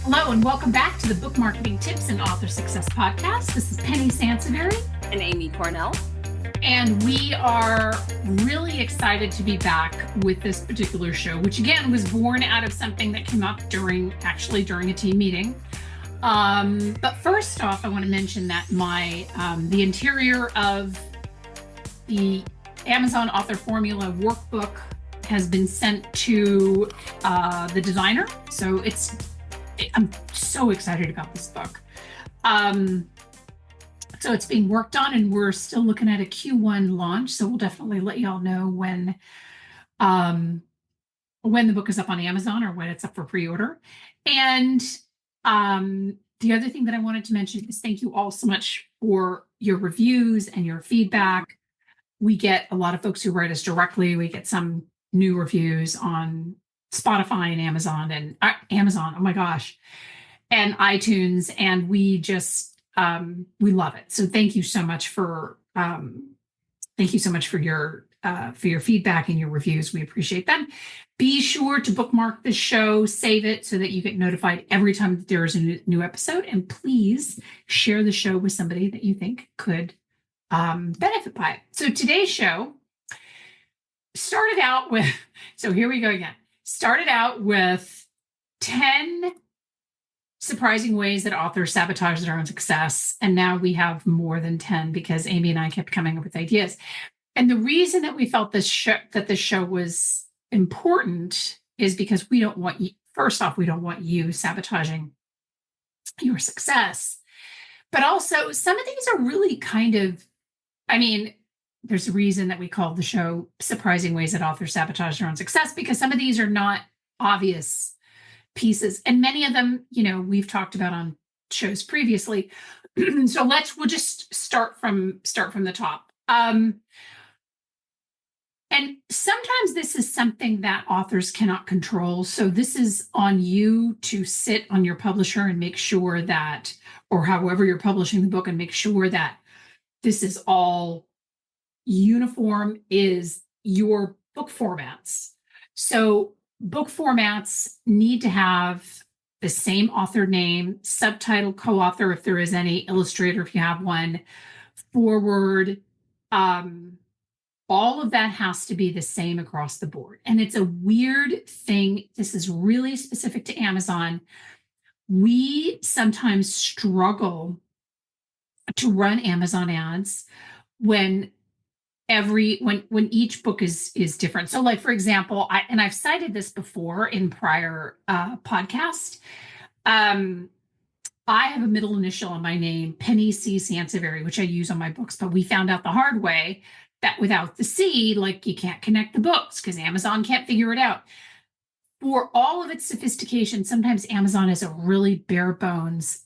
Hello and welcome back to the Book Marketing Tips and Author Success Podcast. This is Penny Sansevieri and Amy Cornell. And we are really excited to be back with this particular show, which again was born out of something that came up during a team meeting. But first off, I want to mention that the interior of the Amazon Author Formula workbook has been sent to the designer. So I'm so excited about this book. So it's being worked on, and we're still looking at a Q1 launch. So we'll definitely let y'all know when the book is up on Amazon or when it's up for pre-order. And the other thing that I wanted to mention is thank you all so much for your reviews and your feedback. We get a lot of folks who write us directly. We get some new reviews on Spotify and Amazon oh my gosh, and iTunes. And we just, we love it. So thank you so much for your feedback and your reviews. We appreciate them. Be sure to bookmark the show, save it so that you get notified every time that there is a new episode. And please share the show with somebody that you think could benefit by it. So today's show started out with, so here we go again. Started out with 10 surprising ways that authors sabotage their own success. And now we have more than 10 because Amy and I kept coming up with ideas. And the reason that we felt this show was important is because we don't want you sabotaging your success. But also some of these are really there's a reason that we called the show Surprising Ways That Authors Sabotage Their Own Success, because some of these are not obvious pieces. And many of them, we've talked about on shows previously. So we'll just start from the top. And sometimes this is something that authors cannot control. So this is on you to sit on your publisher and make sure that, or however you're publishing the book, and make sure that this is all uniform is your book formats. So book formats need to have the same author name, subtitle, co-author, if there is any, illustrator, if you have one, forward. All of that has to be the same across the board. And it's a weird thing. This is really specific to Amazon. We sometimes struggle to run Amazon ads when each book is different. So like, for example, I've cited this before in prior podcast. I have a middle initial on my name, Penny C. Sansevieri, which I use on my books, but we found out the hard way that without the C, like, you can't connect the books because Amazon can't figure it out. For all of its sophistication, sometimes Amazon is a really bare bones,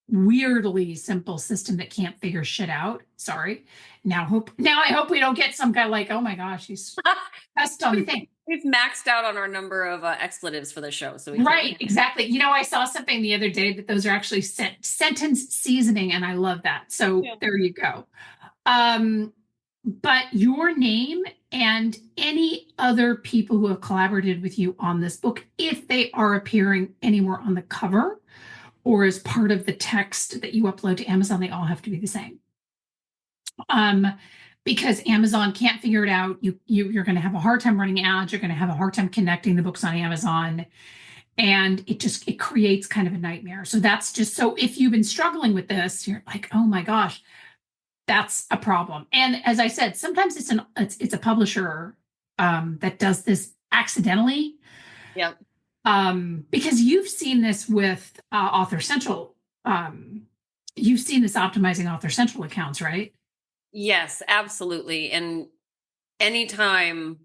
weirdly simple system that can't figure shit out. Sorry. Now I hope we don't get some guy like, oh my gosh, he's best on the thing. We've maxed out on our number of expletives for the show. So right, exactly. I saw something the other day that those are actually sentence seasoning, and I love that. So yeah. There you go. But your name and any other people who have collaborated with you on this book, if they are appearing anywhere on the cover or as part of the text that you upload to Amazon, they all have to be the same. Because Amazon can't figure it out. You're going to have a hard time running ads. You're going to have a hard time connecting the books on Amazon. And it creates kind of a nightmare. So that's just, so if you've been struggling with this, you're like, oh my gosh, that's a problem. And as I said, sometimes it's a publisher that does this accidentally. Yeah. Because you've seen this with Author Central. You've seen this optimizing Author Central accounts, right? Yes, absolutely. And anytime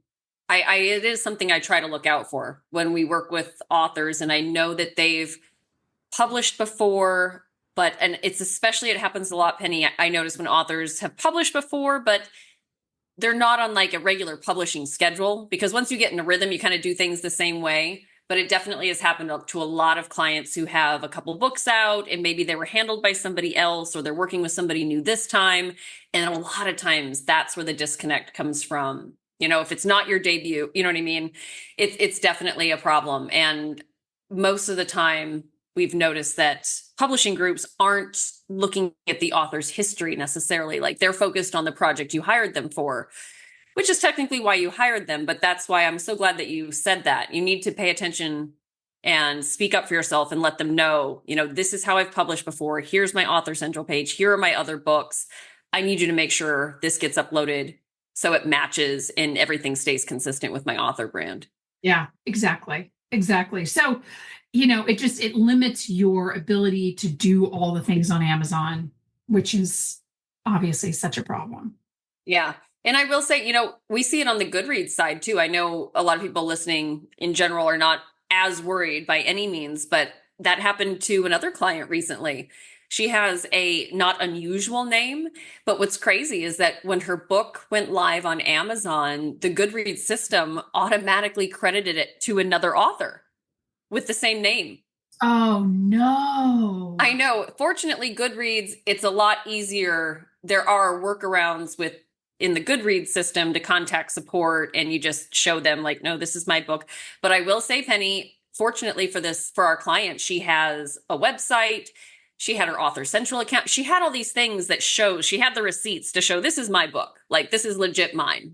it is something I try to look out for when we work with authors, and I know that they've published before, and it's especially, it happens a lot, Penny. I notice when authors have published before, but they're not on like a regular publishing schedule, because once you get in a rhythm, you kind of do things the same way. But it definitely has happened to a lot of clients who have a couple books out, and maybe they were handled by somebody else, or they're working with somebody new this time. And a lot of times that's where the disconnect comes from. If it's not your debut, you know what I mean? It's definitely a problem. And most of the time we've noticed that publishing groups aren't looking at the author's history necessarily. Like they're focused on the project you hired them for, which is technically why you hired them. But that's why I'm so glad that you said that. You need to pay attention and speak up for yourself and let them know, this is how I've published before. Here's my author central page. Here are my other books. I need you to make sure this gets uploaded so it matches and everything stays consistent with my author brand. Yeah, exactly. Exactly. So, it limits your ability to do all the things on Amazon, which is obviously such a problem. Yeah. And I will say, we see it on the Goodreads side too. I know a lot of people listening in general are not as worried by any means, but that happened to another client recently. She has a not unusual name, but what's crazy is that when her book went live on Amazon, the Goodreads system automatically credited it to another author with the same name. Oh, no. I know. Fortunately, Goodreads, it's a lot easier. There are workarounds in the Goodreads system to contact support, and you just show them like, no, this is my book. But I will say, Penny, fortunately for our client, she has a website. She had her Author Central account. She had all these things that she had the receipts to show this is my book. Like this is legit mine,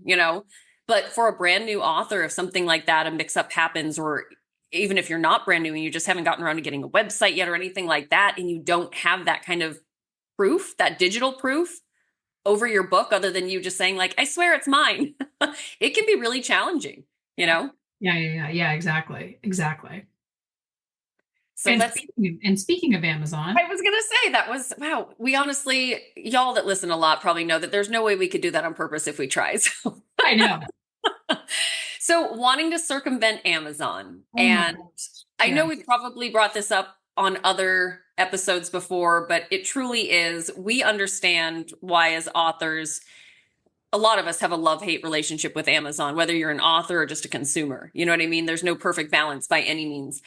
But for a brand new author, if something like that, a mix up happens, or even if you're not brand new and you just haven't gotten around to getting a website yet or anything like that, and you don't have that kind of proof, that digital proof over your book, other than you just saying like, I swear it's mine, it can be really challenging, Yeah, exactly. Exactly. So speaking of Amazon, I was going to say wow. We honestly, y'all that listen a lot probably know that there's no way we could do that on purpose if we tried. So. I know. So wanting to circumvent Amazon. Oh and I know yes. we've probably brought this up on other episodes before, but it truly is. We understand why, as authors, a lot of us have a love-hate relationship with Amazon, whether you're an author or just a consumer. You know what I mean? There's no perfect balance by any means.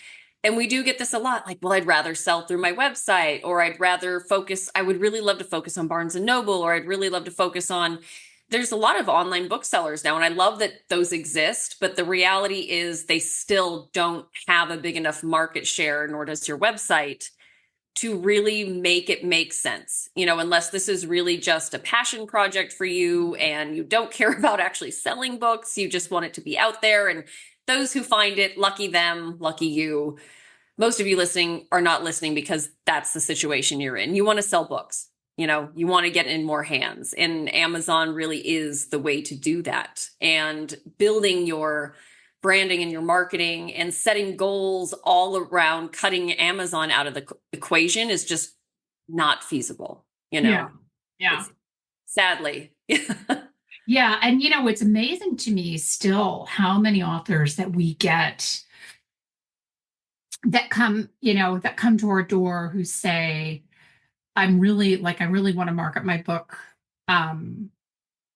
And we do get this a lot, like, well, I'd rather sell through my website, or I would really love to focus on Barnes and Noble, or I'd really love to focus on, there's a lot of online booksellers now. And I love that those exist, but the reality is they still don't have a big enough market share, nor does your website, to really make it make sense, unless this is really just a passion project for you and you don't care about actually selling books, you just want it to be out there. And those who find it, lucky them, lucky you. Most of you listening are not listening because that's the situation you're in. You want to sell books, you want to get in more hands, and Amazon really is the way to do that. And building your branding and your marketing and setting goals all around cutting Amazon out of the equation is just not feasible, Yeah. Sadly. Yeah. And, it's amazing to me still how many authors that we get that come to our door who say, I really want to market my book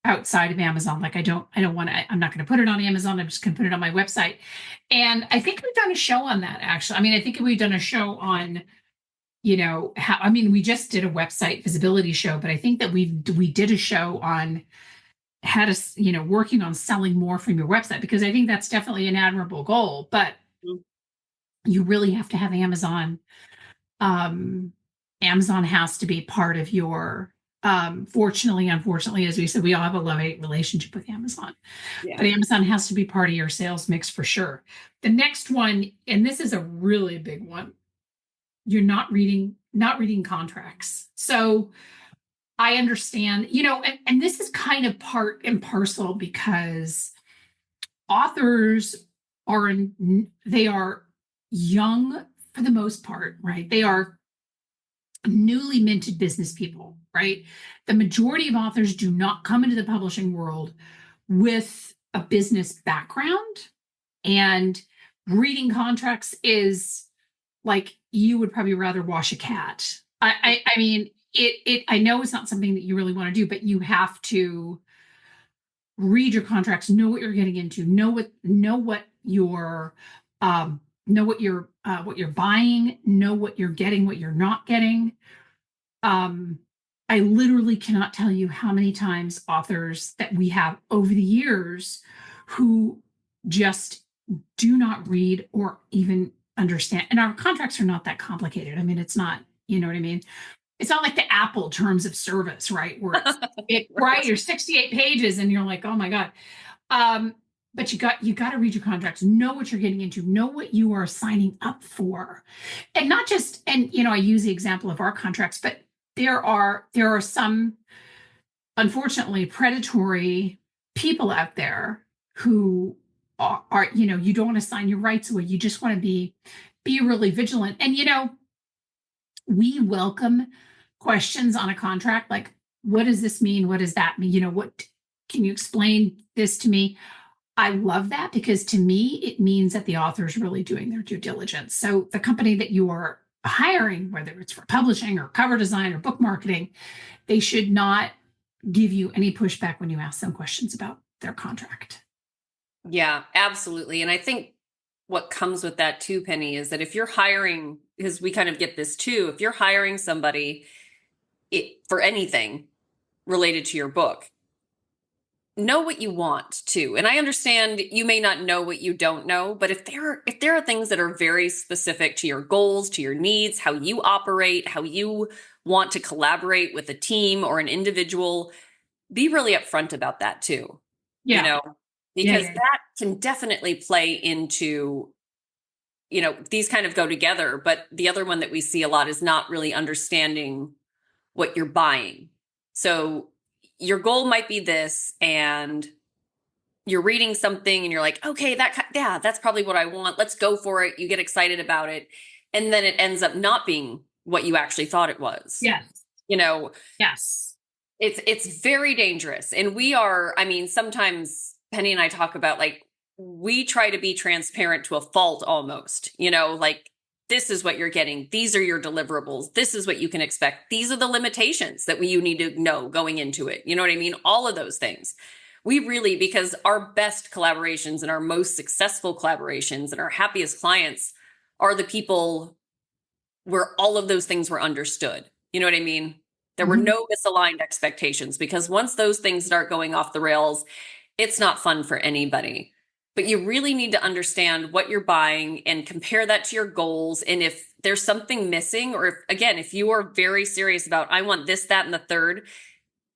outside of Amazon. Like I'm not going to put it on Amazon. I'm just going to put it on my website. And I think we've done a show on that, actually. I mean, I think we've done a show on, we just did a website visibility show, but I think that we did a show on how to, working on selling more from your website, because I think that's definitely an admirable goal, but you really have to have Amazon. Amazon has to be part of your, fortunately, unfortunately, as we said, we all have a love-hate relationship with Amazon, but Amazon has to be part of your sales mix for sure. The next one, and this is a really big one, you're not reading contracts. So I understand, and this is kind of part and parcel, because authors they are young for the most part, right? They are newly minted business people, right? The majority of authors do not come into the publishing world with a business background, and reading contracts is like, you would probably rather wash a cat. I mean, I know it's not something that you really want to do, but you have to read your contracts, know what you're getting into, know what you're buying, know what you're getting, what you're not getting. I literally cannot tell you how many times authors that we have over the years who just do not read, or even understand. And our contracts are not that complicated. I mean, it's not, you know what I mean? It's not like the Apple terms of service, right? Where right, you're 68 pages and you're like, oh my God. But you got to read your contracts, know what you're getting into, know what you are signing up for. And not just, and I use the example of our contracts, but there are some unfortunately predatory people out there who are you don't want to sign your rights away. You just want to be really vigilant. And we welcome questions on a contract like, what does this mean? What does that mean? What can you explain this to me? I love that because to me, it means that the author is really doing their due diligence. So the company that you are hiring, whether it's for publishing or cover design or book marketing, they should not give you any pushback when you ask them questions about their contract. Yeah, absolutely. And I think what comes with that too, Penny, is that if you're hiring, because we kind of get this too, if you're hiring somebody for anything related to your book, know what you want to. And I understand you may not know what you don't know, but if there are things that are very specific to your goals, to your needs, how you operate, how you want to collaborate with a team or an individual, be really upfront about that too. Yeah. Because that can definitely play into, these kind of go together. But the other one that we see a lot is not really understanding what you're buying. So your goal might be this, and you're reading something and you're like, okay, that's probably what I want. Let's go for it. You get excited about it. And then it ends up not being what you actually thought it was. Yes. Yes. It's very dangerous. And sometimes Penny and I talk about like, we try to be transparent to a fault almost, like, this is what you're getting. These are your deliverables. This is what you can expect. These are the limitations that you need to know going into it. You know what I mean? All of those things. We really, because our best collaborations and our most successful collaborations and our happiest clients are the people where all of those things were understood. You know what I mean? There were no misaligned expectations, because once those things start going off the rails, it's not fun for anybody. But you really need to understand what you're buying and compare that to your goals. And if there's something missing, or if you are very serious about, I want this, that, and the third,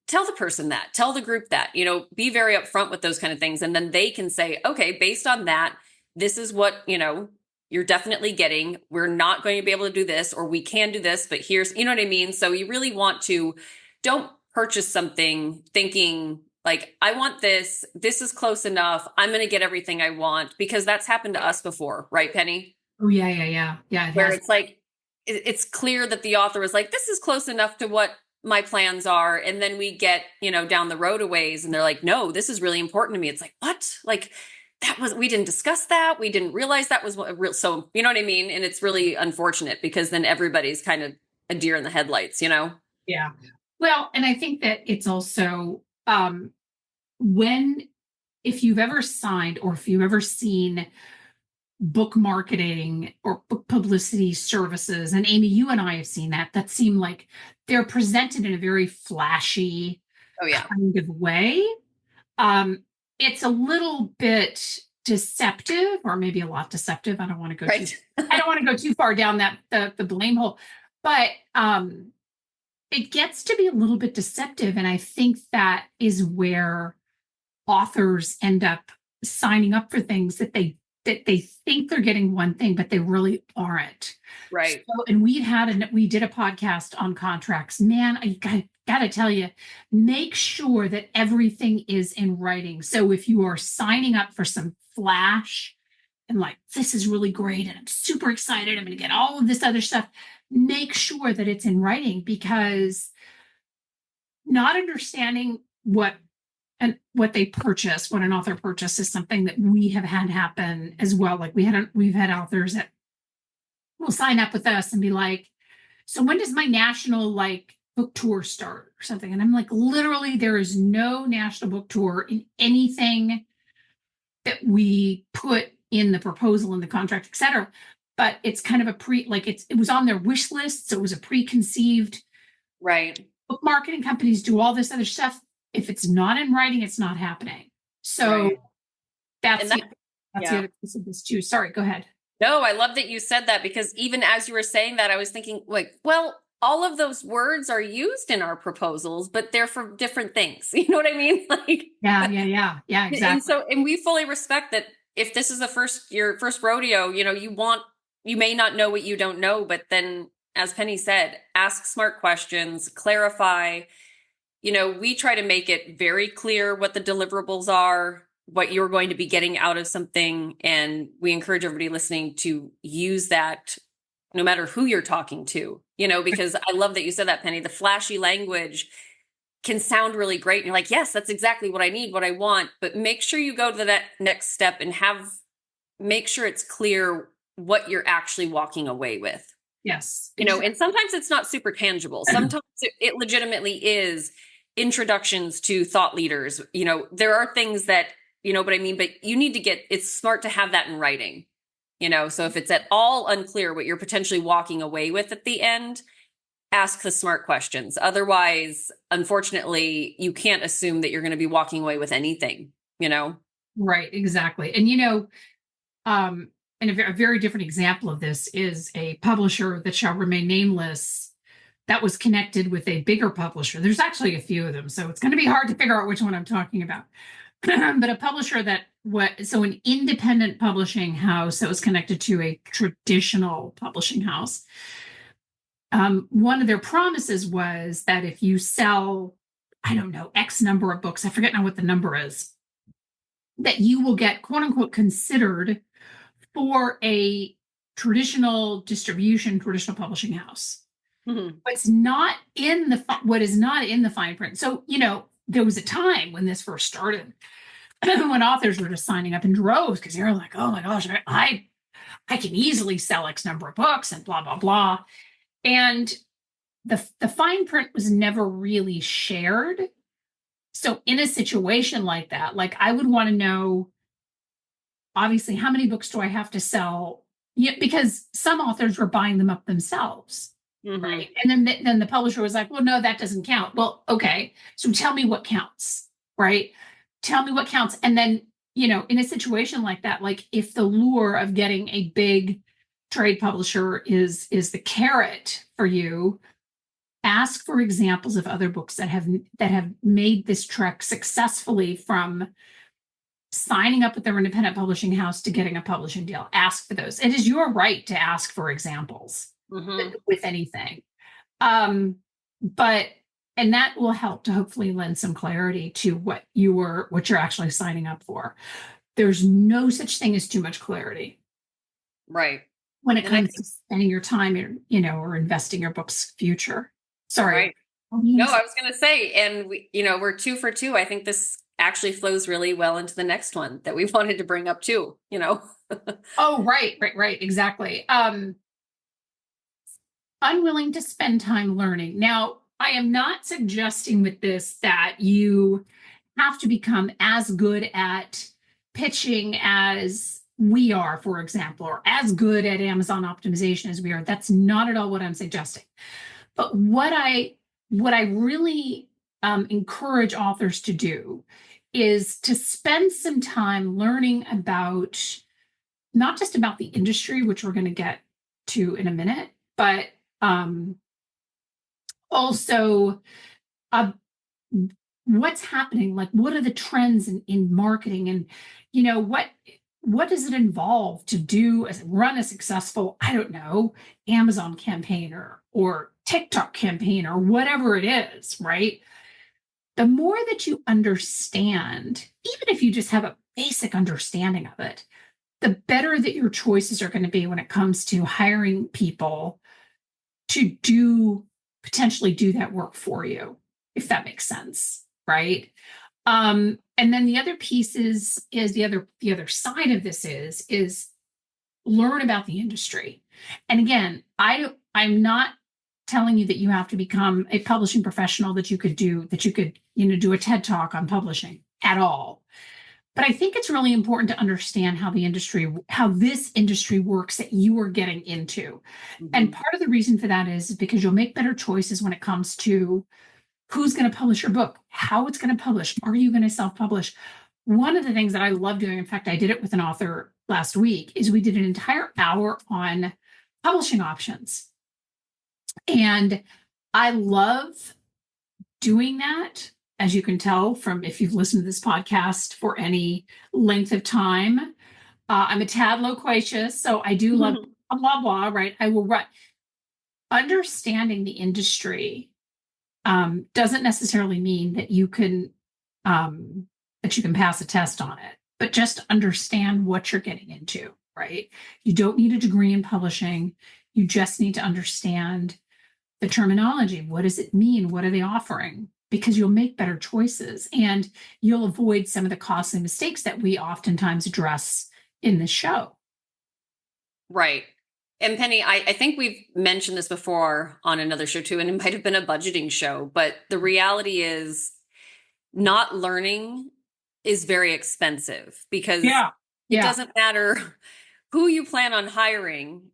tell the person that, tell the group that, be very upfront with those kind of things. And then they can say, okay, based on that, this is what, you're definitely getting. We're not going to be able to do this, or we can do this, but here's, you know what I mean? So you really want to, don't purchase something thinking, like, I want this is close enough, I'm going to get everything I want, because that's happened to us before, right, Penny? Oh, yeah. Where it's like, it's clear that the author was like, this is close enough to what my plans are. And then we get, down the road a ways and they're like, no, this is really important to me. It's like, what? Like, we didn't discuss that. We didn't realize that was so, you know what I mean? And it's really unfortunate, because then everybody's kind of a deer in the headlights, Yeah. Well, and I think that it's also, if you've ever signed or if you've ever seen book marketing or book publicity services, and Amy, you and I have seen that seem like they're presented in a very flashy kind of way. It's a little bit deceptive, or maybe a lot deceptive. I don't want to go I don't want to go too far down the blame hole, but it gets to be a little bit deceptive. And I think that is where authors end up signing up for things that they think they're getting one thing, but they really aren't. Right. So, and we did a podcast on contracts. Man, I gotta tell you, make sure that everything is in writing. So if you are signing up for some flash and like, this is really great and I'm super excited, I'm going to get all of this other stuff, make sure that it's in writing, because not understanding what they purchase, what an author purchases, is something that we have had happen as well. Like we've had authors that will sign up with us and be like, so when does my national book tour start or something? And I'm like, literally, there is no national book tour in anything that we put in the proposal, in the contract, etc. But it's kind of it was on their wish list. So it was a preconceived. Right. Book marketing companies do all this other stuff. If it's not in writing, it's not happening. So that's the other piece of this too. Sorry, go ahead. No, I love that you said that, because even as you were saying that, I was thinking, like, well, all of those words are used in our proposals, but they're for different things. You know what I mean? Like, Yeah, and exactly. so, and we fully respect that. If this is your first rodeo, you may not know what you don't know, but then, as Penny said, ask smart questions, clarify. We try to make it very clear what the deliverables are, what you're going to be getting out of something. And we encourage everybody listening to use that no matter who you're talking to, because I love that you said that, Penny. The flashy language can sound really great. And you're like, yes, that's exactly what I need, what I want. But make sure you go to that next step and make sure it's clear what you're actually walking away with. Yes, And sometimes it's not super tangible. Sometimes it legitimately is introductions to thought leaders. There are things that, what I mean, but it's smart to have that in writing. So if it's at all unclear what you're potentially walking away with at the end, ask the smart questions. Otherwise, unfortunately, you can't assume that you're going to be walking away with anything. right, exactly. And um, and a very different example of this is a publisher that shall remain nameless that was connected with a bigger publisher. There's actually a few of them, so it's going to be hard to figure out which one I'm talking about. But a publisher an independent publishing house that was connected to a traditional publishing house. One of their promises was that if you sell, I don't know, X number of books, I forget now what the number is, that you will get quote unquote considered for a traditional distribution, traditional publishing house. Mm-hmm. What is not in the fine print. So, there was a time when this first started when authors were just signing up in droves because they're like, oh my gosh, I can easily sell X number of books and blah, blah, blah. And the fine print was never really shared. So in a situation like that, like I would want to know, obviously, how many books do I have to sell? Yeah, because some authors were buying them up themselves. Mm-hmm. Right. And then the publisher was like, well, no, that doesn't count. Well, okay. So tell me what counts, right? Tell me what counts. And then, in a situation like that, like if the lure of getting a big trade publisher is the carrot for you, ask for examples of other books that have made this trek successfully from signing up with their independent publishing house to getting a publishing deal. Ask for those. It is your right to ask for examples with anything. But and that will help to hopefully lend some clarity to what you're actually signing up for. There's no such thing as too much clarity. Right. When it comes to spending your time or investing your book's future. Sorry. Right. No, I was going to say, and we're 2 for 2. I think this actually flows really well into the next one that we wanted to bring up too, Oh, right. Exactly. Unwilling to spend time learning. Now, I am not suggesting with this that you have to become as good at pitching as we are, for example, or as good at Amazon optimization as we are. That's not at all what I'm suggesting. But what I really encourage authors to do is to spend some time learning about not just about the industry, which we're going to get to in a minute, but also what's happening, like what are the trends in marketing, and what does it involve to run a successful, I don't know, Amazon campaign or TikTok campaign or whatever it is, right? The more that you understand, even if you just have a basic understanding of it, the better that your choices are going to be when it comes to hiring people to potentially do that work for you, if that makes sense, right? And then the other piece is the other side of this is learn about the industry. And again, I'm not telling you that you have to become a publishing professional that you could do a TED talk on publishing at all. But I think it's really important to understand how this industry works that you are getting into. Mm-hmm. And part of the reason for that is because you'll make better choices when it comes to who's going to publish your book, how it's going to publish, are you going to self-publish, one of the things that I love doing, in fact, I did it with an author last week, is we did an entire hour on publishing options. And I love doing that, as you can tell from if you've listened to this podcast for any length of time. I'm a tad loquacious, so I do love blah, blah, blah, right? I will write. Understanding the industry doesn't necessarily mean that you can pass a test on it, but just understand what you're getting into, right? You don't need a degree in publishing. You just need to understand the terminology. What does it mean? What are they offering? Because you'll make better choices and you'll avoid some of the costly mistakes that we oftentimes address in the show. Right. And Penny, I think we've mentioned this before on another show too, and it might have been a budgeting show, but the reality is not learning is very expensive because it doesn't matter who you plan on hiring.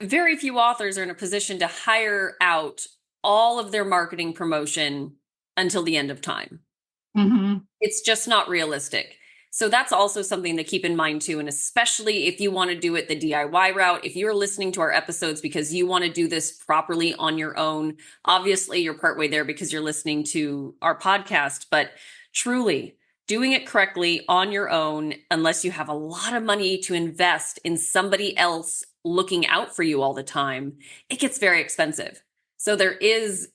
Very few authors are in a position to hire out all of their marketing promotion until the end of time. Mm-hmm. It's just not realistic. So that's also something to keep in mind too. And especially if you want to do it the DIY route, if you're listening to our episodes because you want to do this properly on your own, obviously you're partway there because you're listening to our podcast, but truly doing it correctly on your own, unless you have a lot of money to invest in somebody else looking out for you all the time, it gets very expensive. So there is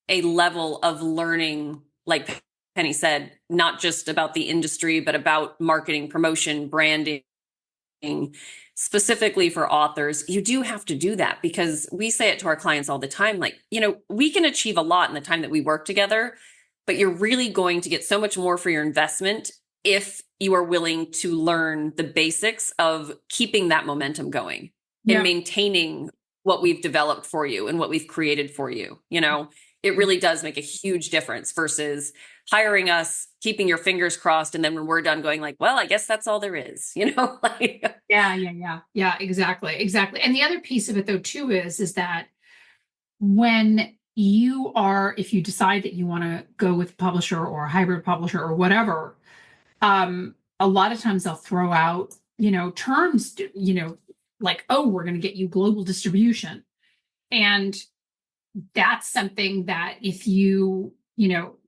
a level of learning, like Penny said, not just about the industry, but about marketing, promotion, branding, specifically for authors. You do have to do that because we say it to our clients all the time. Like, we can achieve a lot in the time that we work together, but you're really going to get so much more for your investment if you are willing to learn the basics of keeping that momentum going and maintaining what we've developed for you and what we've created for you. It really does make a huge difference versus hiring us, keeping your fingers crossed, and then when we're done going like, well, I guess that's all there is, like. Yeah, exactly. And the other piece of it though too is that when if you decide that you want to go with a publisher or a hybrid publisher or whatever, a lot of times they'll throw out, terms, like, oh, we're going to get you global distribution. And that's something that if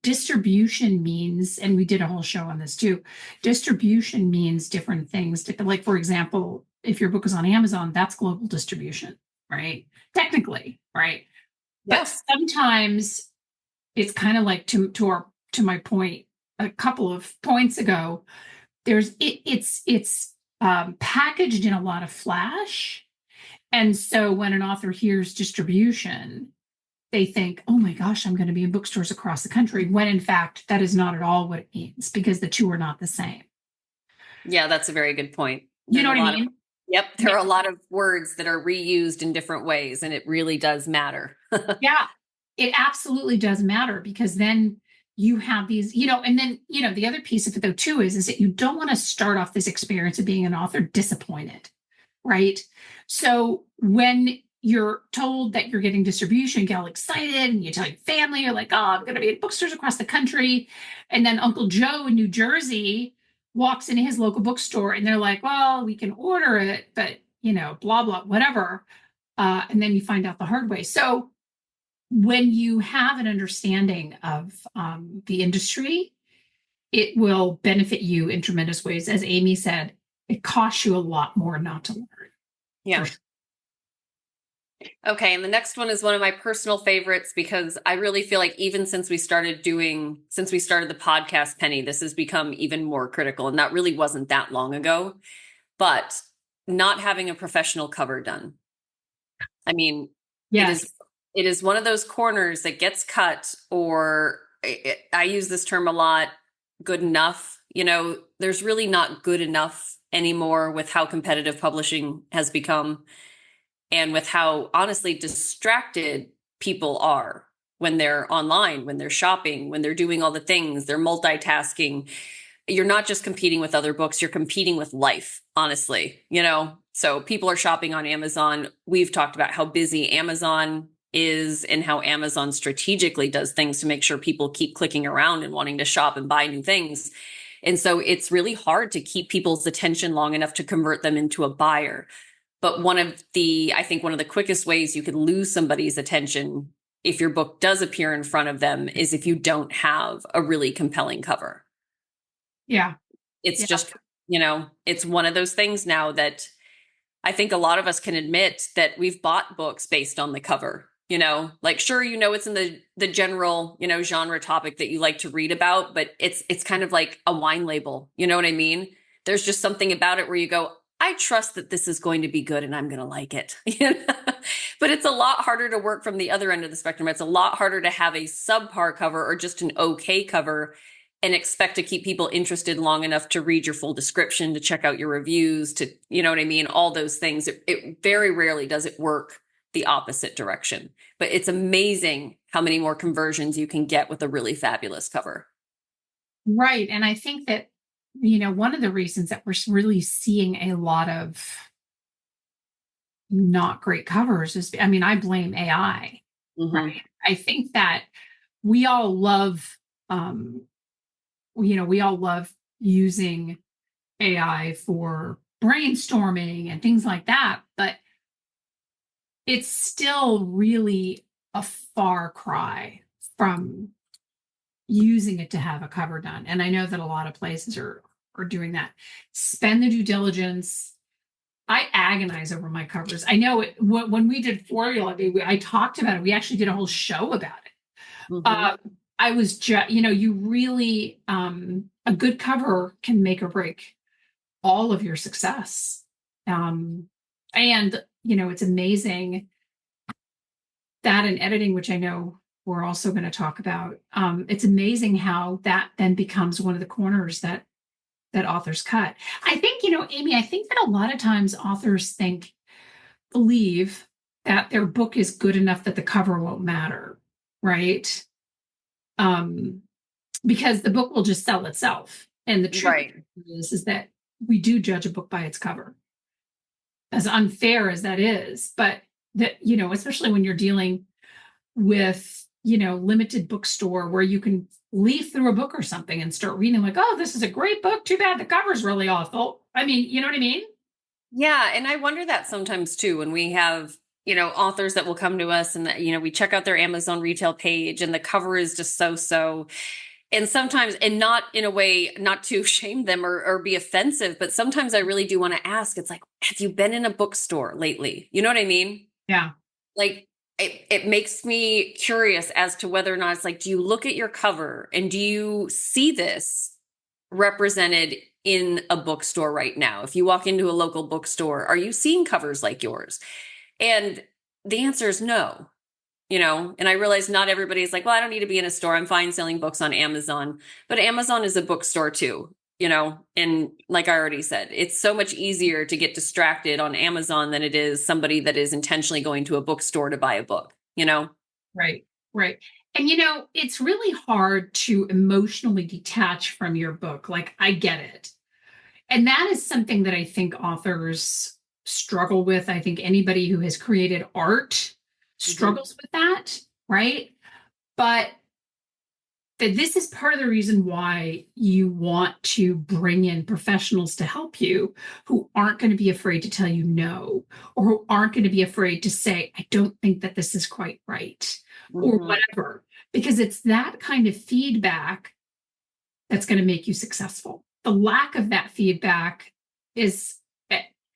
distribution means, and we did a whole show on this too, distribution means different things. Like, for example, if your book is on Amazon, that's global distribution, right? Technically, right? Yes. But sometimes it's kind of like to my point a couple of points ago, it's packaged in a lot of flash. And so when an author hears distribution, they think, oh my gosh, I'm going to be in bookstores across the country, when in fact, that is not at all what it means because the two are not the same. Yeah, that's a very good point. You know what I mean? Yep. There are a lot of words that are reused in different ways, and it really does matter. Yeah, it absolutely does matter because then you have these, and then, the other piece of it though too is that you don't want to start off this experience of being an author disappointed, right? So when you're told that you're getting distribution, you get all excited and you tell your family, you're like, oh, I'm going to be at bookstores across the country. And then Uncle Joe in New Jersey walks into his local bookstore and they're like, well, we can order it, but, blah, blah, whatever. And then you find out the hard way. So when you have an understanding of the industry, it will benefit you in tremendous ways. As Amy said, it costs you a lot more not to learn. Yeah. Okay. And the next one is one of my personal favorites because I really feel like even since we started the podcast, Penny, this has become even more critical. And that really wasn't that long ago, but not having a professional cover done. I mean, yes. It is one of those corners that gets cut, or I use this term a lot, good enough. There's really not good enough anymore with how competitive publishing has become. And with how honestly distracted people are when they're online, when they're shopping, when they're doing all the things, they're multitasking. You're not just competing with other books, you're competing with life, honestly, So people are shopping on Amazon. We've talked about how busy Amazon is and how Amazon strategically does things to make sure people keep clicking around and wanting to shop and buy new things. And so it's really hard to keep people's attention long enough to convert them into a buyer. But I think one of the quickest ways you can lose somebody's attention if your book does appear in front of them is if you don't have a really compelling cover. Yeah. It's Yeah. just, it's one of those things now that I think a lot of us can admit that we've bought books based on the cover. Like, sure, it's in the general, genre topic that you like to read about, but it's kind of like a wine label. You know what I mean? There's just something about it where you go, I trust that this is going to be good and I'm going to like it. But it's a lot harder to work from the other end of the spectrum. It's a lot harder to have a subpar cover or just an okay cover and expect to keep people interested long enough to read your full description, to check out your reviews, to, you know what I mean? All those things. It very rarely does it work the opposite direction. But it's amazing how many more conversions you can get with a really fabulous cover. Right. And I think that, one of the reasons that we're really seeing a lot of not great covers is, I blame AI, right? I think that we all love, we all love using AI for brainstorming and things like that, but it's still really a far cry from using it to have a cover done. And I know that a lot of places are doing that. Spend the due diligence. I agonize over my covers. I know when we did Formula, I talked about it. We actually did a whole show about it. I was just, you really, a good cover can make or break all of your success. And, it's amazing that in editing, which I know we're also going to talk about, it's amazing how that then becomes one of the corners that authors cut. I think, Amy, I think that a lot of times authors believe that their book is good enough that the cover won't matter, right? Because the book will just sell itself. And the truth is that we do judge a book by its cover, as unfair as that is. But that, especially when you're dealing with, limited bookstore where you can leaf through a book or something and start reading like, oh, this is a great book. Too bad the cover's really awful. You know what I mean? Yeah. And I wonder that sometimes too, when we have, authors that will come to us and, we check out their Amazon retail page and the cover is just so. And sometimes, and not in a way, not to shame them or be offensive, but sometimes I really do want to ask, it's like, have you been in a bookstore lately? You know what I mean? Yeah. Like, it makes me curious as to whether or not it's like, do you look at your cover and do you see this represented in a bookstore right now? If you walk into a local bookstore, are you seeing covers like yours? And the answer is no, and I realize not everybody's like, well, I don't need to be in a store. I'm fine selling books on Amazon, but Amazon is a bookstore too. And like I already said, it's so much easier to get distracted on Amazon than it is somebody that is intentionally going to a bookstore to buy a book, Right. Right. And, it's really hard to emotionally detach from your book. Like, I get it. And that is something that I think authors struggle with. I think anybody who has created art struggles with that. Right. But this is part of the reason why you want to bring in professionals to help you who aren't going to be afraid to tell you no, or who aren't going to be afraid to say, I don't think that this is quite right, or whatever, because it's that kind of feedback that's going to make you successful. The lack of that feedback is,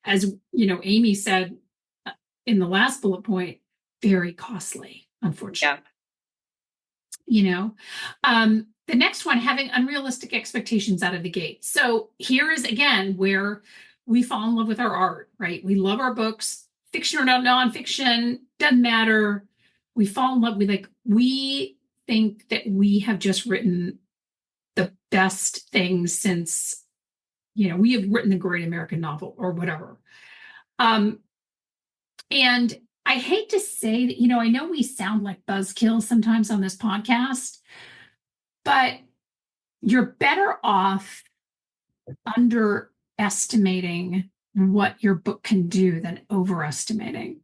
as Amy said in the last bullet point, very costly, unfortunately. The next one, having unrealistic expectations out of the gate. So here is again where we fall in love with our art, right? We love our books, fiction or nonfiction, doesn't matter. We fall in love with, we think that we have just written the best things since, we have written the great American novel or whatever. And I hate to say that, I know we sound like buzzkills sometimes on this podcast, but you're better off underestimating what your book can do than overestimating.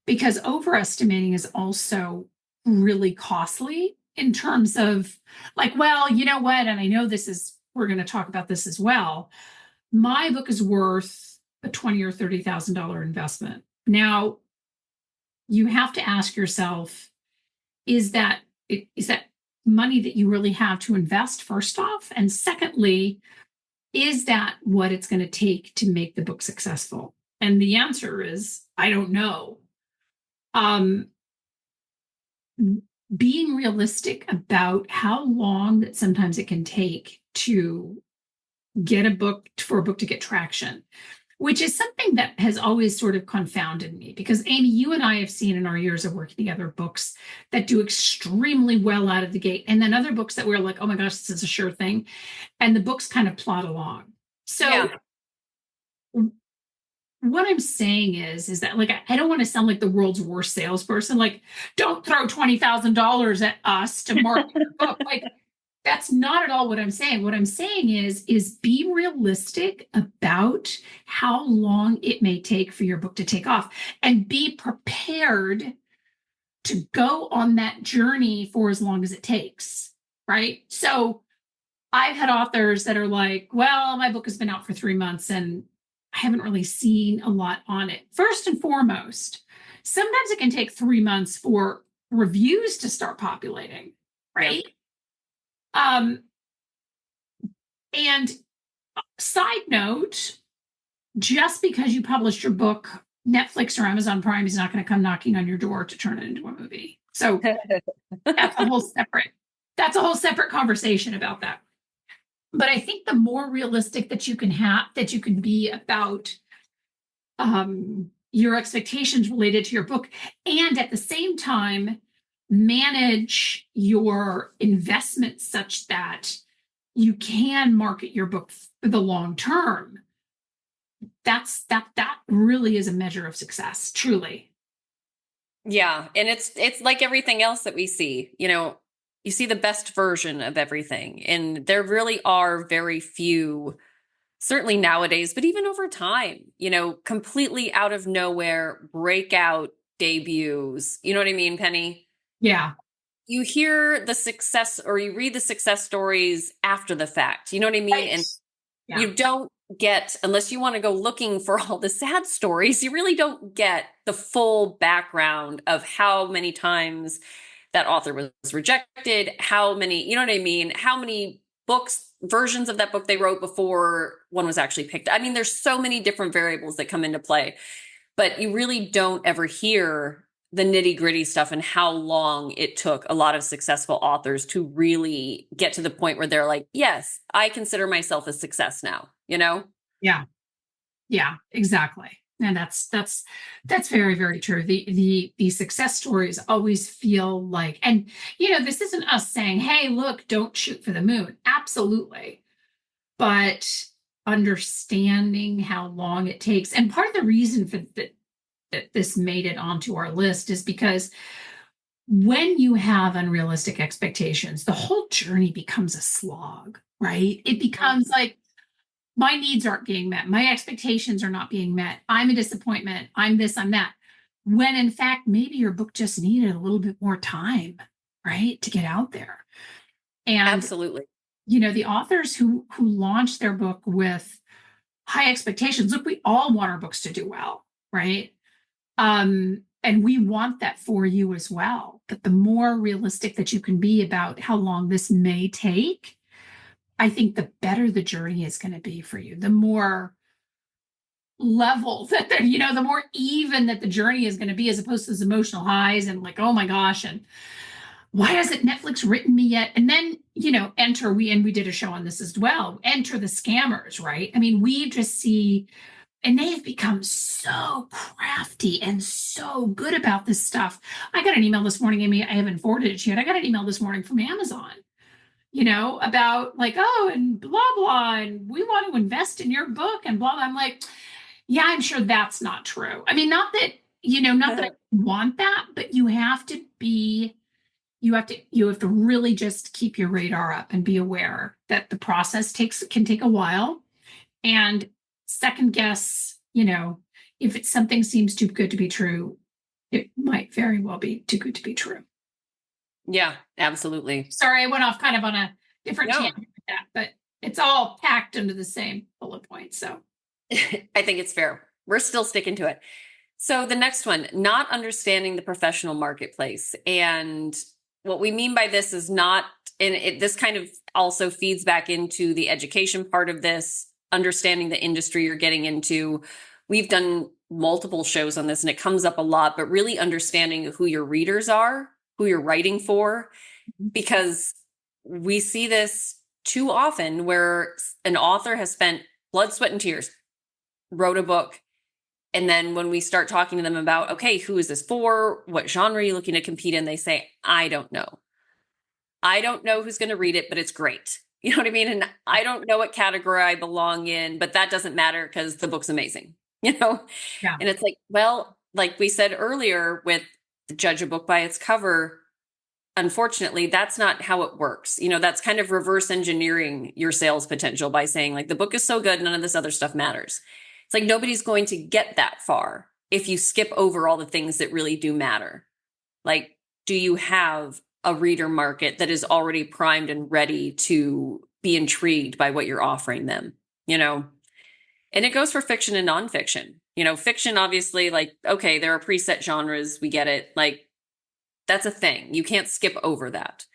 Because overestimating is also really costly in terms of like, well, you know what? And I know this is we're going to talk about this as well. My book is worth a $20,000 or $30,000 investment. Now, you have to ask yourself, is that money that you really have to invest, first off? And secondly, is that what it's going to take to make the book successful? And the answer is, I don't know. Being realistic about how long that sometimes it can take to get a book, for a book to get traction, which is something that has always sort of confounded me, because Amy, you and I have seen in our years of working together books that do extremely well out of the gate, and then other books that we're like, oh my gosh, this is a sure thing, and the books kind of plod along. So yeah. What I'm saying is that, like, I don't want to sound like the world's worst salesperson. Like, don't throw $20,000 at us to market your book. Like, that's not at all what I'm saying. What I'm saying is be realistic about how long it may take for your book to take off, and be prepared to go on that journey for as long as it takes, right? So I've had authors that are like, well, my book has been out for 3 months and I haven't really seen a lot on it. First and foremost, sometimes it can take 3 months for reviews to start populating, right? And side note, just because you published your book, Netflix or Amazon Prime is not going to come knocking on your door to turn it into a movie. So that's a whole separate conversation about that. But I think the more realistic that you can be about your expectations related to your book, and at the same time manage your investment such that you can market your book for the long term, that really is a measure of success, truly. Yeah. And it's like everything else that we see, you see the best version of everything. And there really are very few, certainly nowadays, but even over time, completely out of nowhere breakout debuts. You know what I mean, Penny? Yeah. You hear the success, or you read the success stories after the fact. You know what I mean? Right. And yeah. You don't get, unless you want to go looking for all the sad stories, you really don't get the full background of how many times that author was rejected, how many, you know what I mean? How many books, versions of that book they wrote before one was actually picked. I mean, there's so many different variables that come into play, but you really don't ever hear the nitty gritty stuff and how long it took a lot of successful authors to really get to the point where they're like, yes, I consider myself a success now, Yeah. Yeah, exactly. And that's very, very true. The success stories always feel like, and this isn't us saying, hey, look, don't shoot for the moon. Absolutely. But understanding how long it takes. And part of the reason for that this made it onto our list is because when you have unrealistic expectations, the whole journey becomes a slog, right? It becomes like, my needs aren't being met. My expectations are not being met. I'm a disappointment. I'm this, I'm that. When in fact, maybe your book just needed a little bit more time, right, to get out there. And absolutely, the authors who launch their book with high expectations, look, we all want our books to do well, right? And we want that for you as well. But the more realistic that you can be about how long this may take, I think the better the journey is going to be for you. The more level that the more even that the journey is going to be, as opposed to those emotional highs and like, oh my gosh, and why hasn't Netflix written me yet? And then, we did a show on this as well. Enter the scammers, right? I mean, we just see, and they have become so crafty and so good about this stuff. I got an email this morning, Amy. I haven't forwarded it yet. I got an email this morning from Amazon, about like, oh, and blah, blah, and we want to invest in your book and blah, blah. I'm like, yeah, I'm sure that's not true. I mean, not that, not that I want that, but you have to really just keep your radar up and be aware that the process can take a while, and second guess, if it's something seems too good to be true, it might very well be too good to be true. Yeah, absolutely. Sorry, I went off kind of on a different tangent with that, but It's all packed into the same bullet point. So I think it's fair. We're still sticking to it. So the next one, not understanding the professional marketplace. And what we mean by this is not, this kind of also feeds back into the education part of this, understanding the industry you're getting into. We've done multiple shows on this and it comes up a lot, but really understanding who your readers are, who you're writing for, because we see this too often where an author has spent blood, sweat, and tears, wrote a book. And then when we start talking to them about, okay, who is this for? What genre are you looking to compete in? They say, I don't know. I don't know who's going to read it, but it's great. You know what I mean? And I don't know what category I belong in, but that doesn't matter because the book's amazing, you know? yeah, And it's like, well, like we said earlier with judge a book by its cover, unfortunately, that's not how it works. You know, that's kind of reverse engineering your sales potential by saying like, the book is so good, none of this other stuff matters. It's like, nobody's going to get that far if you skip over all the things that really do matter. Like, do you have a reader market that is already primed and ready to be intrigued by what you're offering them, you know? And it goes for fiction and nonfiction. You know, fiction, obviously, like, okay, there are preset genres. We get it. Like, that's a thing. You can't skip over that.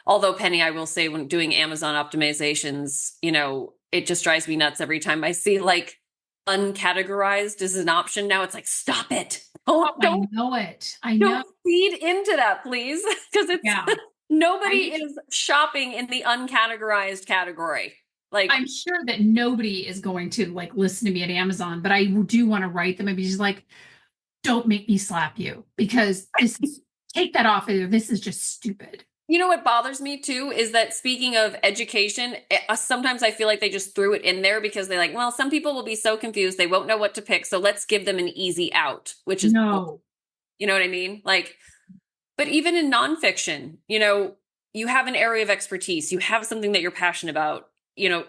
Although, Penny, I will say when doing Amazon optimizations, you know, it just drives me nuts every time I see like uncategorized as an option. Now it's like, stop it. I Don't know it. I know. don't feed into that, please. Because it's Yeah, nobody is shopping in the uncategorized category. Like, I'm sure that nobody is going to like listen to me at Amazon, but I do want to write them and be just like, don't make me slap you because this is, take that off of you. This is just stupid. you know what bothers me too is that speaking of education, sometimes I feel like they just threw it in there because they're like, well, some people will be so confused they won't know what to pick, so let's give them an easy out, which is, No. you know what I mean? Like, but even in nonfiction, you know, you have an area of expertise, you have something that you're passionate about, you know,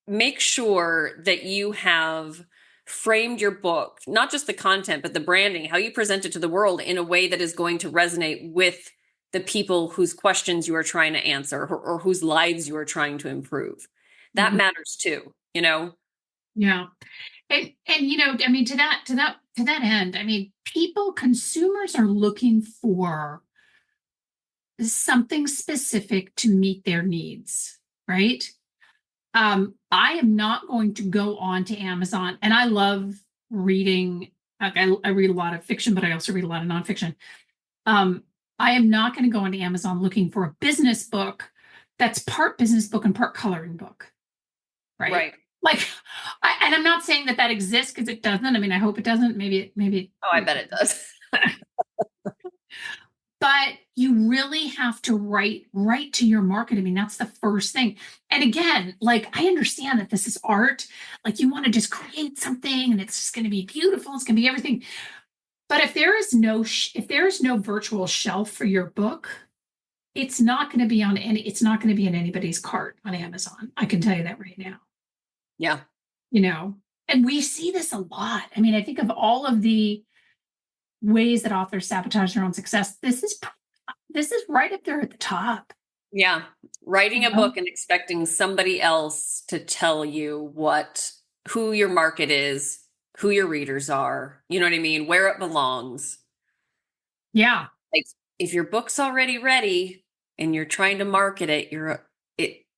make sure that you have framed your book, not just the content, but the branding, how you present it to the world in a way that is going to resonate with the people whose questions you are trying to answer or whose lives you are trying to improve. That matters too, you know? Yeah. And you know, I mean, to that end, I mean, consumers are looking for something specific to meet their needs, right? I am not going to go on to Amazon, and I love reading. Like I read a lot of fiction, but I also read a lot of nonfiction. I am not going to go onto Amazon looking for a business book that's part business book and part coloring book, right? Right. Like, and I'm not saying that that exists because it doesn't. I mean, I hope it doesn't. Maybe. Oh, I bet it does. But you really have to write to your market. I mean, that's the first thing. And again, like I understand that this is art. Like you want to just create something and it's just going to be beautiful. It's going to be everything. But if there is no virtual shelf for your book, it's not going to be it's not going to be in anybody's cart on Amazon. I can tell you that right now. Yeah. You know, and we see this a lot. I mean, I think of all of the ways that authors sabotage their own success. This is right up there at the top. Yeah. Writing a book and expecting somebody else to tell you who your market is, who your readers are, you know what I mean? Where it belongs. Yeah. Like if your book's already ready and you're trying to market it,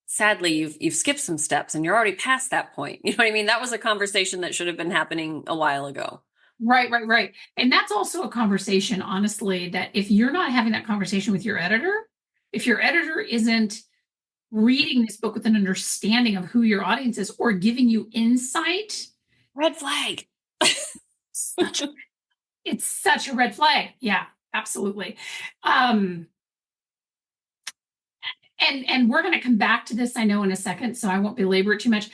sadly you've skipped some steps and you're already past that point. You know what I mean? That was a conversation that should have been happening a while ago. Right. And that's also a conversation, honestly, that if you're not having that conversation with your editor, if your editor isn't reading this book with an understanding of who your audience is or giving you insight, red flag. It's such a red flag. Yeah, absolutely. And we're going to come back to this, I know, in a second, so I won't belabor it too much.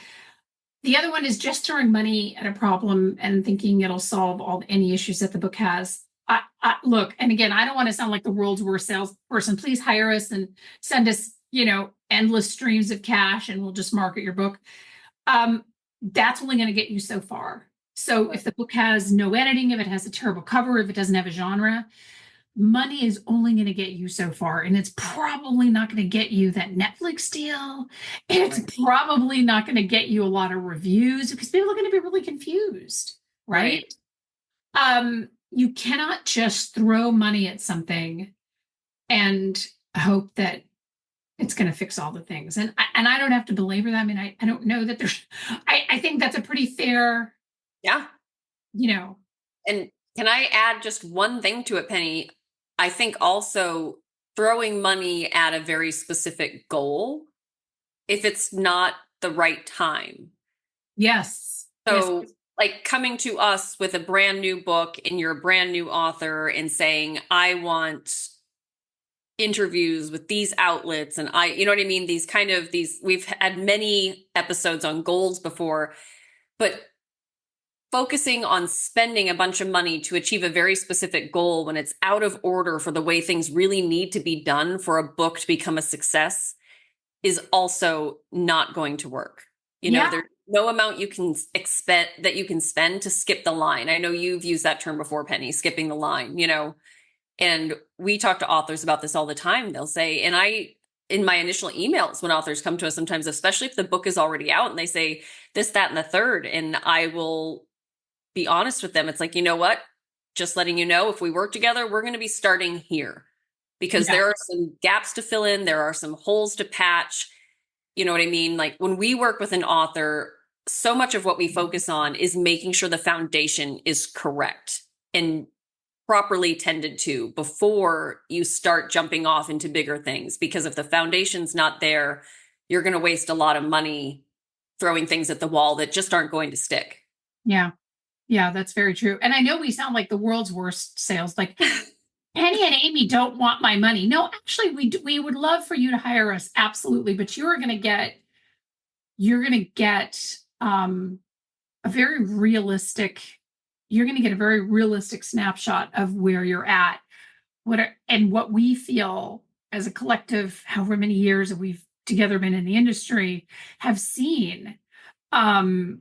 The other one is just throwing money at a problem and thinking it'll solve any issues that the book has. Look, and again, I don't want to sound like the world's worst salesperson. Please hire us and send us, endless streams of cash, and we'll just market your book. That's only going to get you so far. So if the book has no editing, if it has a terrible cover, if it doesn't have a genre, money is only going to get you so far, and it's probably not going to get you that Netflix deal. It's Right. probably not going to get you a lot of reviews because people are going to be really confused, Right. right? You cannot just throw money at something and hope that it's going to fix all the things. And I don't have to belabor that. I mean, I don't know that there's. I think that's a pretty fair, Yeah. you know. And can I add just one thing to it, Penny? I think also throwing money at a very specific goal, if it's not the right time. Yes, yes, So, like coming to us with a brand new book and you're a brand new author and saying, I want interviews with these outlets and you know what I mean? We've had many episodes on goals before, but focusing on spending a bunch of money to achieve a very specific goal when it's out of order for the way things really need to be done for a book to become a success is also not going to work. yeah, There's no amount you can expect that you can spend to skip the line. I know you've used that term before, Penny, skipping the line, and we talk to authors about this all the time. They'll say, in my initial emails, when authors come to us sometimes, especially if the book is already out and they say this, that, and the third, and I will be honest with them. It's like, you know what? Just letting you know, if we work together, we're going to be starting here because yeah, there are some gaps to fill in. There are some holes to patch. You know what I mean? Like when we work with an author, so much of what we focus on is making sure the foundation is correct and properly tended to before you start jumping off into bigger things. Because if the foundation's not there, you're going to waste a lot of money throwing things at the wall that just aren't going to stick. yeah, yeah. That's very true. And I know we sound like the world's worst sales. Like Penny and Amy don't want my money. No, actually, we would love for you to hire us, absolutely. But you're going to get a very realistic. You're going to get a very realistic snapshot of where you're at, and what we feel as a collective, however many years that we've together been in the industry, have seen. Um,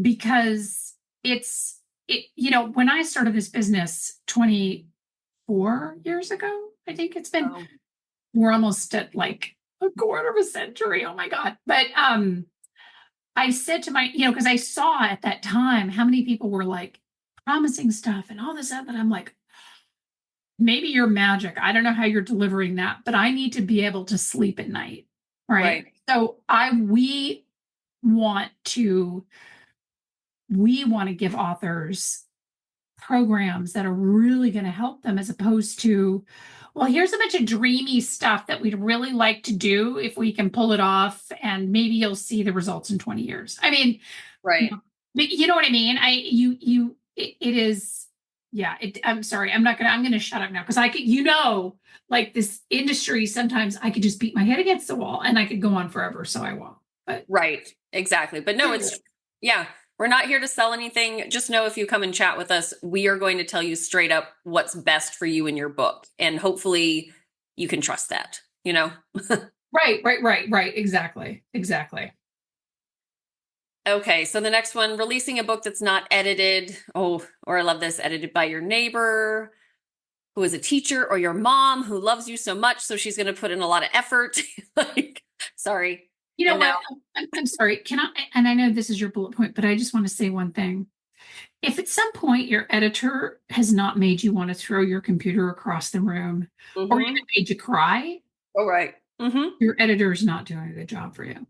because when I started this business 24 years ago, I think it's been, Oh, we're almost at like a quarter of a century. Oh my God. But I said to because I saw at that time how many people were like promising stuff and all this stuff. And I'm like, maybe you're magic. I don't know how you're delivering that, but I need to be able to sleep at night. Right. right. So want to, we want to give authors programs that are really going to help them as opposed to, well, here's a bunch of dreamy stuff that we'd really like to do if we can pull it off, and maybe you'll see the results in 20 years. I mean, Right. you know what I mean? It is, yeah, I'm sorry. I'm going to shut up now because I could, like this industry, sometimes I could just beat my head against the wall and I could go on forever. So I won't, but Right. Exactly. But no, yeah, we're not here to sell anything. Just know if you come and chat with us, we are going to tell you straight up what's best for you in your book. And hopefully you can trust that, right. Exactly. Okay. So the next one, releasing a book that's not edited. Oh, or I love this, edited by your neighbor who is a teacher or your mom who loves you so much. So she's going to put in a lot of effort. Like, sorry. You know And what? now, I'm sorry. Can I? And I know this is your bullet point, but I just want to say one thing. If at some point your editor has not made you want to throw your computer across the room or even made you cry, all right. your editor is not doing a good job for you.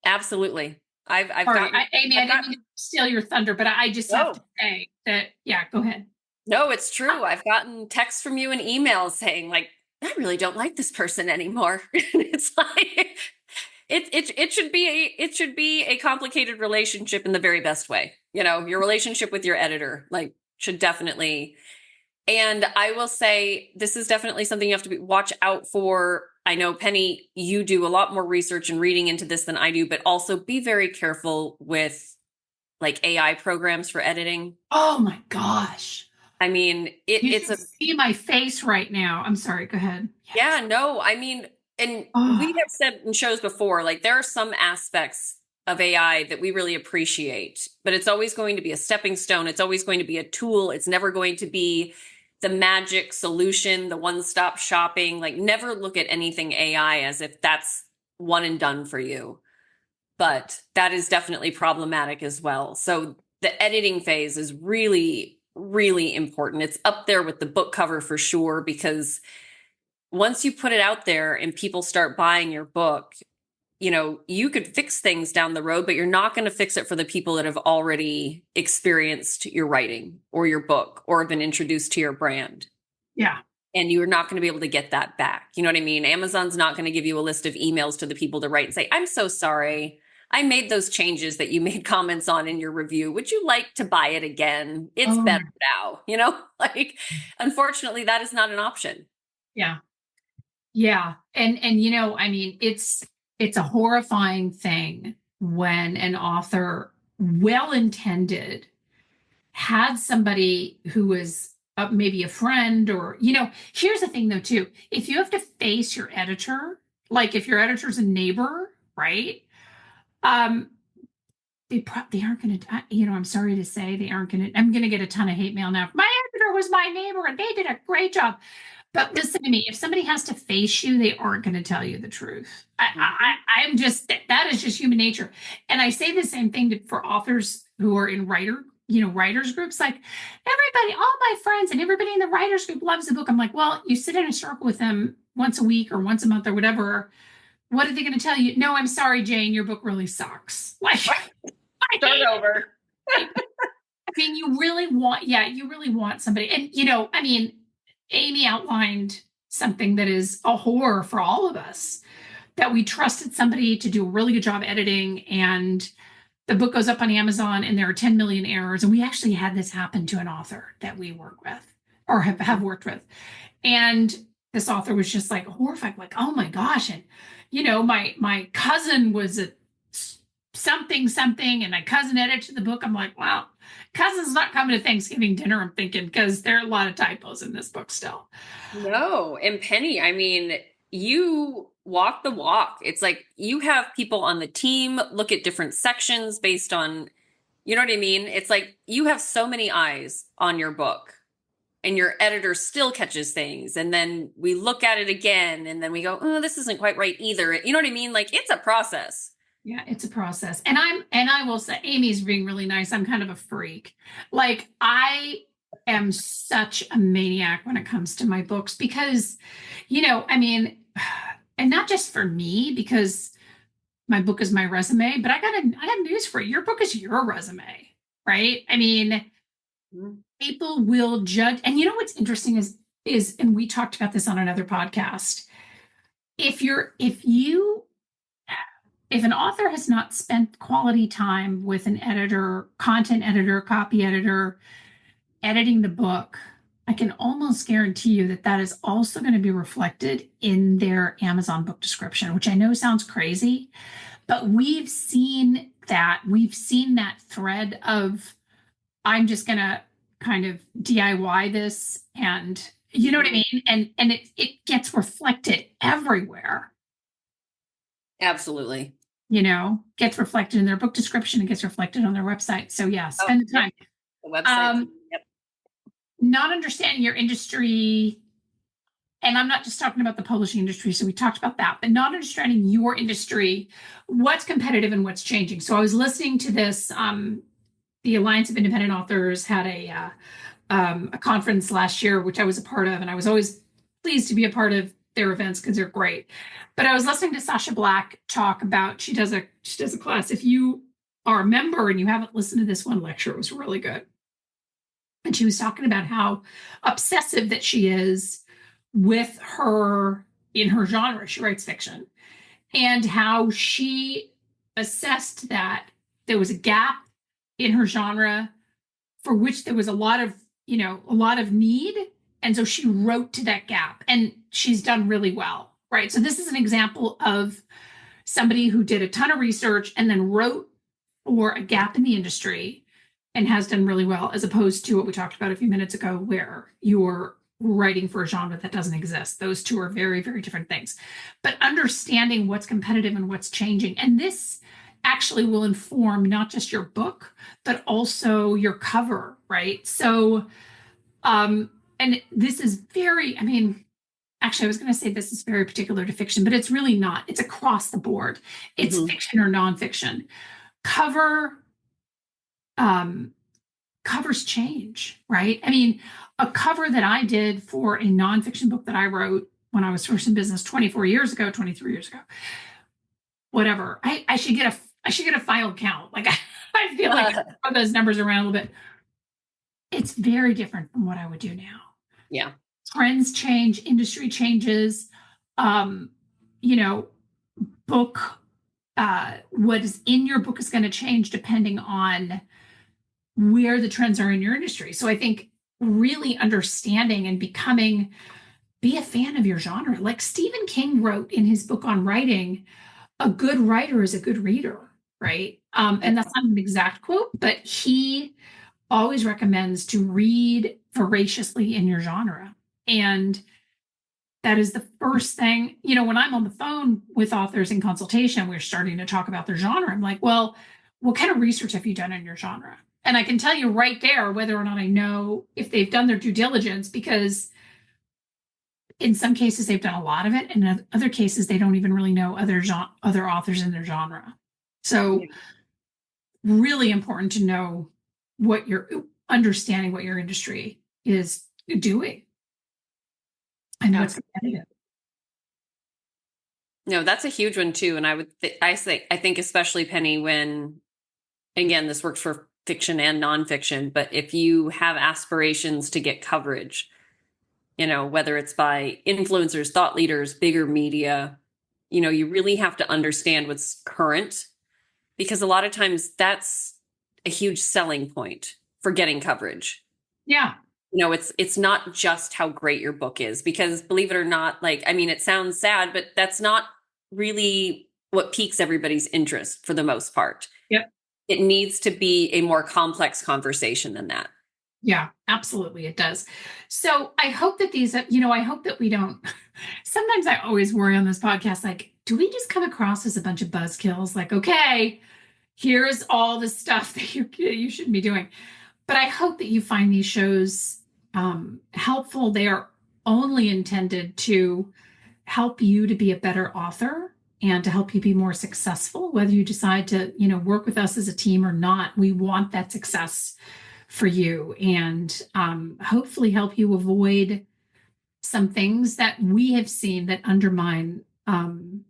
Absolutely. I've Sorry, gotten, Amy, I didn't mean to steal your thunder, but I just have no, to say that, yeah, go ahead. no, it's true. I've gotten texts from you and emails saying like, I really don't like this person anymore. It's like, it should be a complicated relationship in the very best way. Your relationship with your editor, like should definitely, and I will say this is definitely something you have to watch out for. I know, Penny, you do a lot more research and reading into this than I do, but also be very careful with like AI programs for editing. Oh my gosh. I mean, You it's should a, see my face right now. I'm sorry, go ahead. yeah, Yes. no, I mean, and we Oh, have said in shows before, like there are some aspects of AI that we really appreciate, but it's always going to be a stepping stone. It's always going to be a tool. It's never going to be the magic solution, the one-stop shopping. Like, never look at anything AI as if that's one and done for you. But that is definitely problematic as well. So the editing phase is really, really important. It's up there with the book cover for sure, because once you put it out there and people start buying your book, you could fix things down the road, but you're not going to fix it for the people that have already experienced your writing or your book or been introduced to your brand. Yeah. And you're not going to be able to get that back. You know what I mean? Amazon's not going to give you a list of emails to the people to write and say, I'm so sorry. I made those changes that you made comments on in your review. Would you like to buy it again? It's better now, like, unfortunately, that is not an option. Yeah. Yeah. And I mean, it's a horrifying thing when an author, well-intended, had somebody who was maybe a friend, or, here's the thing though, too. If you have to face your editor, like if your editor's a neighbor, right? They aren't going to, I'm sorry to say, they aren't going to, I'm going to get a ton of hate mail now. My editor was my neighbor and they did a great job. But listen to me, if somebody has to face you, they aren't going to tell you the truth. I'm just, that is just human nature. And I say the same thing for authors who are in writers groups. Like, everybody, all my friends and everybody in the writers group loves the book. I'm like, well, you sit in a circle with them once a week or once a month or whatever. What are they going to tell you? No, I'm sorry, Jane, your book really sucks. Like, start over. I mean, you really want somebody. And, I mean, Amy outlined something that is a horror for all of us, that we trusted somebody to do a really good job editing, and the book goes up on Amazon and there are 10 million errors. And we actually had this happen to an author that we work with or have worked with. And this author was just like horrified, like, oh my gosh. And, my cousin was a something, and my cousin edited the book. I'm like, wow, cousin's not coming to Thanksgiving dinner, I'm thinking, because there are a lot of typos in this book still. No. And Penny, I mean, you walk the walk. It's like you have people on the team look at different sections based on, you know what I mean? It's like you have so many eyes on your book, and your editor still catches things. And then we look at it again and then we go, oh, this isn't quite right either. You know what I mean? Like, it's a process. Yeah, it's a process. And I will say, Amy's being really nice. I'm kind of a freak. Like, I am such a maniac when it comes to my books because, I mean, and not just for me, because my book is my resume, but I got news for you. Your book is your resume, right? I mean, people will judge. And what's interesting is, and we talked about this on another podcast. If an author has not spent quality time with an editor, content editor, copy editor, editing the book, I can almost guarantee you that is also going to be reflected in their Amazon book description, which I know sounds crazy, but we've seen that thread of, I'm just going to kind of DIY this, and you know what I mean? And it gets reflected everywhere. Absolutely. Gets reflected in their book description, and gets reflected on their website. So yeah, spend the time. The website. Yep. Not understanding your industry, and I'm not just talking about the publishing industry, so we talked about that, but not understanding your industry, what's competitive and what's changing. So I was listening to this, the Alliance of Independent Authors had a conference last year, which I was a part of, and I was always pleased to be a part of their events because they're great. But I was listening to Sasha Black talk about, she does a class. If you are a member and you haven't listened to this one lecture, it was really good. And she was talking about how obsessive that she is with in her genre. She writes fiction, and how she assessed that there was a gap in her genre for which there was a lot of need. And so she wrote to that gap, and she's done really well, right? So this is an example of somebody who did a ton of research and then wrote for a gap in the industry and has done really well, as opposed to what we talked about a few minutes ago, where you're writing for a genre that doesn't exist. Those two are very, very different things. But understanding what's competitive and what's changing, and this actually will inform not just your book, but also your cover, right? So, and this is very, I mean, actually, I was going to say this is very particular to fiction, but it's really not. It's across the board. It's fiction or nonfiction. Cover, covers change, right? I mean, a cover that I did for a nonfiction book that I wrote when I was first in business 24 years ago, 23 years ago, whatever. I should get a file count. Like I feel like I throw those numbers around a little bit. It's very different from what I would do now. Yeah. Trends change, industry changes. You know, book, what is in your book is going to change depending on where the trends are in your industry. So I think really understanding and be a fan of your genre. Like Stephen King wrote in his book on writing, a good writer is a good reader, right? And that's not an exact quote, but he always recommends to read voraciously in your genre. And that is the first thing, you know, when I'm on the phone with authors in consultation, we're starting to talk about their genre. I'm like, well, what kind of research have you done in your genre? And I can tell you right there whether or not I know if they've done their due diligence, because in some cases they've done a lot of it, and in other cases they don't even really know other authors in their genre. So really important to know what you're understanding, what your industry is doing and what's competitive. No, that's a huge one too. And I think especially Penny, when, again, this works for fiction and nonfiction, but if you have aspirations to get coverage, you know, whether it's by influencers, thought leaders, bigger media, you know, you really have to understand what's current, because a lot of times that's a huge selling point for getting coverage. Yeah. You know, it's not just how great your book is, because believe it or not, like, I mean, it sounds sad, but that's not really what piques everybody's interest for the most part. Yep. It needs to be a more complex conversation than that. Yeah, absolutely. It does. So I hope that I hope that we don't, sometimes I always worry on this podcast, like, do we just come across as a bunch of buzzkills? Like, okay, here's all the stuff that you shouldn't be doing. But I hope that you find these shows helpful. They are only intended to help you to be a better author and to help you be more successful, whether you decide to, work with us as a team or not. We want that success for you, and hopefully help you avoid some things that we have seen that can undermine an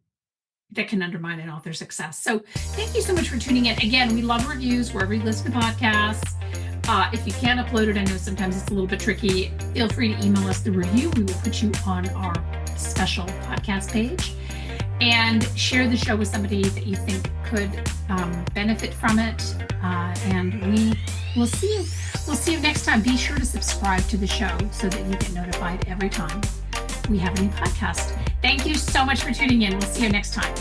author's success. So thank you so much for tuning in. Again, we love reviews wherever you listen to podcasts. If you can't upload it, I know sometimes it's a little bit tricky, feel free to email us the review. We will put you on our special podcast page, and share the show with somebody that you think could benefit from it. And we'll see you. We'll see you next time. Be sure to subscribe to the show so that you get notified every time we have a new podcast. Thank you so much for tuning in. We'll see you next time.